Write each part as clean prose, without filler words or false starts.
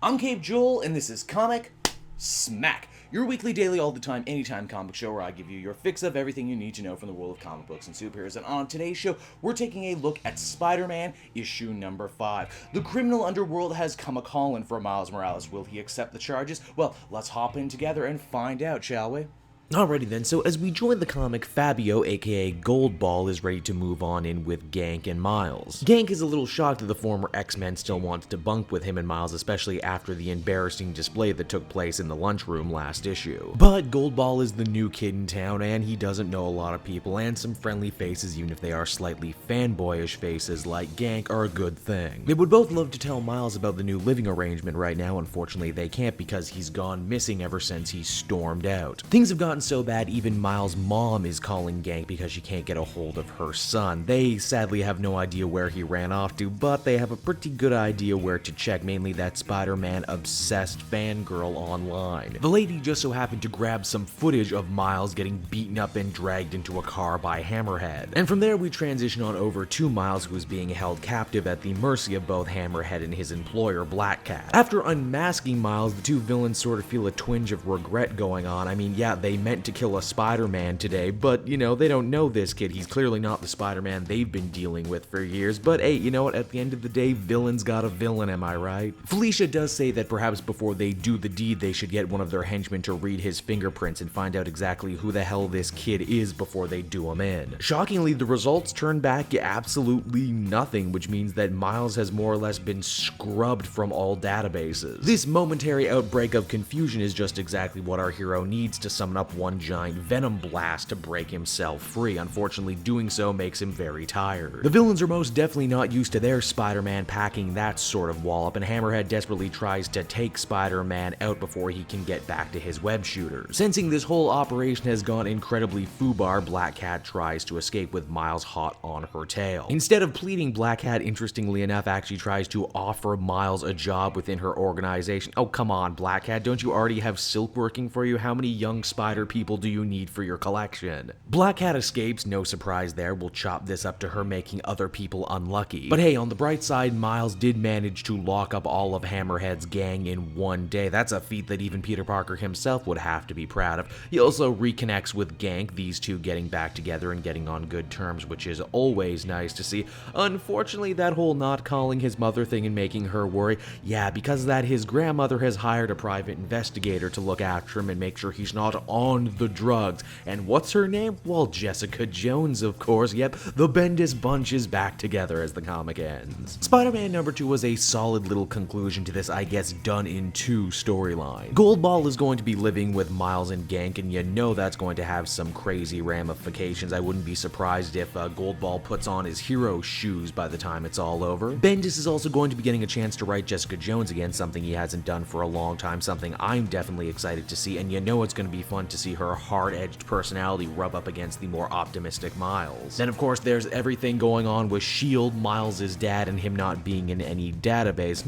I'm Cape Joel, and this is Comic Smack, your weekly, daily, all the time, anytime comic book show where I give you your fix of everything you need to know from the world of comic books and superheroes. And on today's show, we're taking a look at Spider-Man issue number 5. The criminal underworld has come a-calling for Miles Morales. Will he accept the charges? Well, let's hop in together and find out, shall we? Alrighty then, so as we join the comic, Fabio, aka Goldball, is ready to move on in with Gank and Miles. Gank is a little shocked that the former X-Men still wants to bunk with him and Miles, especially after the embarrassing display that took place in the lunchroom last issue. But Goldball is the new kid in town, and he doesn't know a lot of people, and some friendly faces, even if they are slightly fanboyish faces like Gank, are a good thing. They would both love to tell Miles about the new living arrangement right now. Unfortunately, they can't because he's gone missing ever since he stormed out. Things have gotten so bad even Miles' mom is calling Gank because she can't get a hold of her son. They sadly have no idea where he ran off to, but they have a pretty good idea where to check, mainly that Spider-Man obsessed fangirl online. The lady just so happened to grab some footage of Miles getting beaten up and dragged into a car by Hammerhead. And from there we transition on over to Miles, who is being held captive at the mercy of both Hammerhead and his employer Black Cat. After unmasking Miles, the two villains sort of feel a twinge of regret going on. I mean, yeah, they meant to kill a Spider-Man today, but you know, they don't know this kid. He's clearly not the Spider-Man they've been dealing with for years, but hey, you know what, at the end of the day, villains got a villain, am I right? Felicia does say that perhaps before they do the deed, they should get one of their henchmen to read his fingerprints and find out exactly who the hell this kid is before they do him in. Shockingly, the results turn back absolutely nothing, which means that Miles has more or less been scrubbed from all databases. This momentary outbreak of confusion is just exactly what our hero needs to summon up one giant venom blast to break himself free. Unfortunately, doing so makes him very tired. The villains are most definitely not used to their Spider-Man packing that sort of wallop, and Hammerhead desperately tries to take Spider-Man out before he can get back to his web shooter. Sensing this whole operation has gone incredibly foobar, Black Cat tries to escape with Miles hot on her tail. Instead of pleading, Black Cat, interestingly enough, actually tries to offer Miles a job within her organization. Oh, come on, Black Cat, don't you already have Silk working for you? How many young spider people do you need for your collection? Black Cat escapes, no surprise there. We'll chop this up to her making other people unlucky. But hey, on the bright side, Miles did manage to lock up all of Hammerhead's gang in one day. That's a feat that even Peter Parker himself would have to be proud of. He also reconnects with Gank, these two getting back together and getting on good terms, which is always nice to see. Unfortunately, that whole not calling his mother thing and making her worry, yeah, because of that, his grandmother has hired a private investigator to look after him and make sure he's not on the drugs. And what's her name? Well, Jessica Jones, of course. Yep, the Bendis bunch is back together as the comic ends. Spider-Man number 2 was a solid little conclusion to this, I guess, done in 2 storyline. Goldball is going to be living with Miles and Gank, and you know that's going to have some crazy ramifications. I wouldn't be surprised if Goldball puts on his hero shoes by the time it's all over. Bendis is also going to be getting a chance to write Jessica Jones again, something he hasn't done for a long time, something I'm definitely excited to see, and you know it's going to be fun to see her hard-edged personality rub up against the more optimistic Miles. Then of course there's everything going on with S.H.I.E.L.D., Miles' dad, and him not being in any database.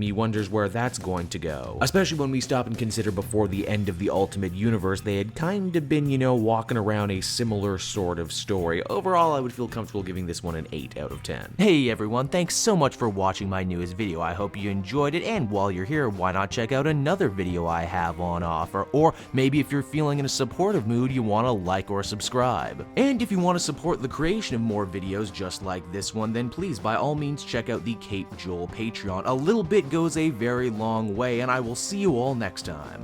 He wonders where that's going to go. Especially when we stop and consider before the end of the Ultimate Universe, they had kind of been, you know, walking around a similar sort of story. Overall, I would feel comfortable giving this one an 8 out of 10. Hey everyone, thanks so much for watching my newest video. I hope you enjoyed it, and while you're here, why not check out another video I have on offer, or maybe if you're feeling in a supportive mood, you want to like or subscribe. And if you want to support the creation of more videos just like this one, then please by all means check out the Cape Joel Patreon. A little bit goes a very long way, and I will see you all next time.